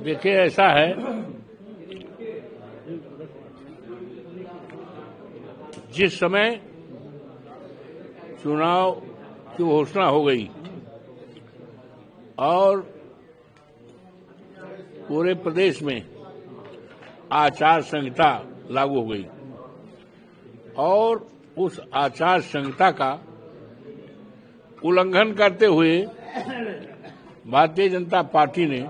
देखिए, ऐसा है, जिस समय चुनाव की घोषणा हो गई और पूरे प्रदेश में आचार संहिता लागू हो गई और उस आचार संहिता का उल्लंघन करते हुए भारतीय जनता पार्टी ने,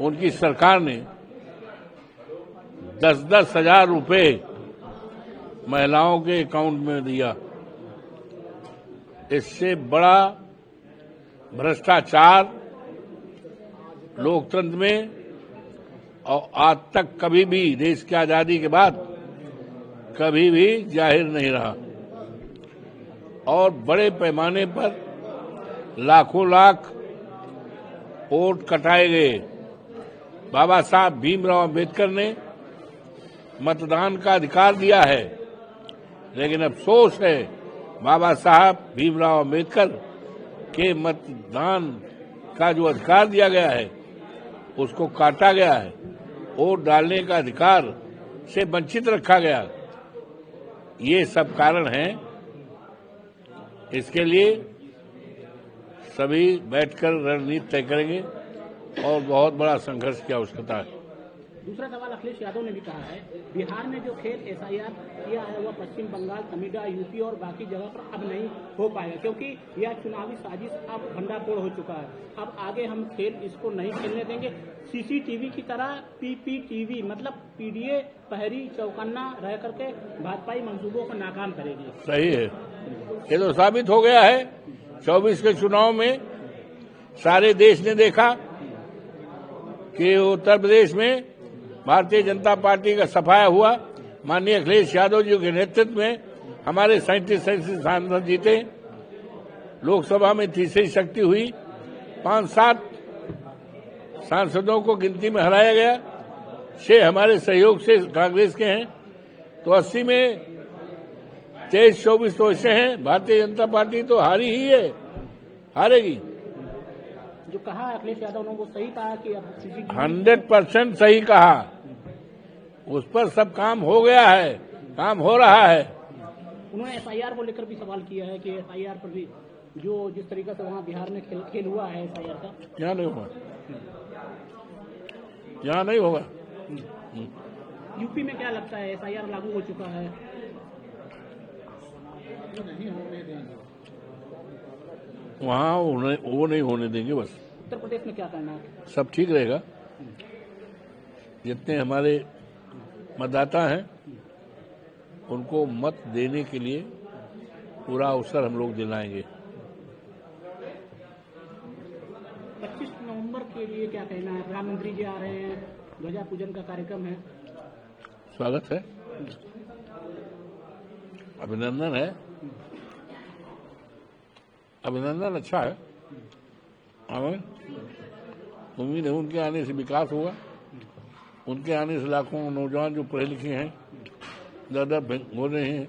उनकी सरकार ने 10-10 हजार रुपये महिलाओं के अकाउंट में दिया। इससे बड़ा भ्रष्टाचार लोकतंत्र में और आज तक कभी भी, देश की आजादी के बाद कभी भी जाहिर नहीं रहा। और बड़े पैमाने पर लाखों लाख वोट कटाए गए। बाबा साहब भीमराव अंबेडकर ने मतदान का अधिकार दिया है, लेकिन अफसोस है बाबा साहब भीमराव अंबेडकर के मतदान का जो अधिकार दिया गया है उसको काटा गया है, वोट डालने का अधिकार से वंचित रखा गया। ये सब कारण हैं। इसके लिए सभी बैठकर रणनीति तय करेंगे और बहुत बड़ा संघर्ष की आवश्यकता है। दूसरा सवाल अखिलेश यादव ने भी कहा है, बिहार में जो खेल एसआईआर किया है वह पश्चिम बंगाल, तमिलनाडु, यूपी और बाकी जगह पर अब नहीं हो पाएगा, क्योंकि यह चुनावी साजिश अब भंडाफोड़ हो चुका है। अब आगे हम खेल इसको नहीं खेलने देंगे। सीसीटीवी की तरह पीपीटीवी मतलब पीडीए पहरी चौकन्ना रह करके भाजपाई मंसूबों को नाकाम करेगी। सही है, ये तो साबित हो गया है। 24 के चुनाव में सारे देश ने देखा कि उत्तर प्रदेश में भारतीय जनता पार्टी का सफाया हुआ। माननीय अखिलेश यादव जी के नेतृत्व में हमारे 37 सांसद जीते। लोकसभा में तीसरी शक्ति हुई। 5-7 सांसदों को गिनती में हराया गया। 6 हमारे सहयोग से कांग्रेस के हैं। तो 80 में 23-24 तो ऐसे हैं। भारतीय जनता पार्टी तो हारी ही है, हारेगी। जो कहा अखिलेश यादव ने वो सही कहा कि 100% सही कहा। उस पर सब काम हो गया है, काम हो रहा है। उन्होंने एसआईआर को लेकर भी सवाल किया है कि एसआईआर पर भी जो जिस तरीके से वहाँ बिहार में खेल हुआ है एसआईआर का, यहाँ नहीं होगा, यहाँ नहीं होगा। यूपी में क्या लगता है, एसआईआर लागू हो चुका है? वहाँ वो नहीं होने देंगे। बस उत्तर प्रदेश में क्या करना है? सब ठीक रहेगा। जितने हमारे मतदाता हैं उनको मत देने के लिए पूरा अवसर हम लोग दिलाएंगे। 25 नवंबर के लिए क्या कहना है? प्रधानमंत्री जी आ रहे हैं, ध्वजा पूजन का कार्यक्रम है। स्वागत है, अभिनंदन है, अभिनंदन अच्छा है। हमें उम्मीद है उनके आने से विकास होगा। उनके आने से लाखों नौजवान जो पढ़े लिखे हैं, ज़्यादा हो रहे हैं,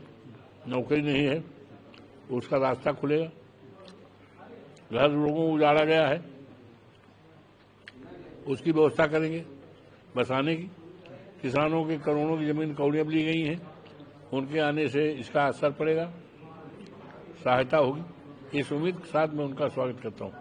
नौकरी नहीं है, उसका रास्ता खुलेगा। घर लोगों को उजाड़ा गया है, उसकी व्यवस्था करेंगे बसाने की। किसानों के करोड़ों की जमीन कौड़ियाँ ली गई हैं, उनके आने से इसका असर पड़ेगा, सहायता होगी। इस उम्मीद के साथ मैं उनका स्वागत करता हूँ।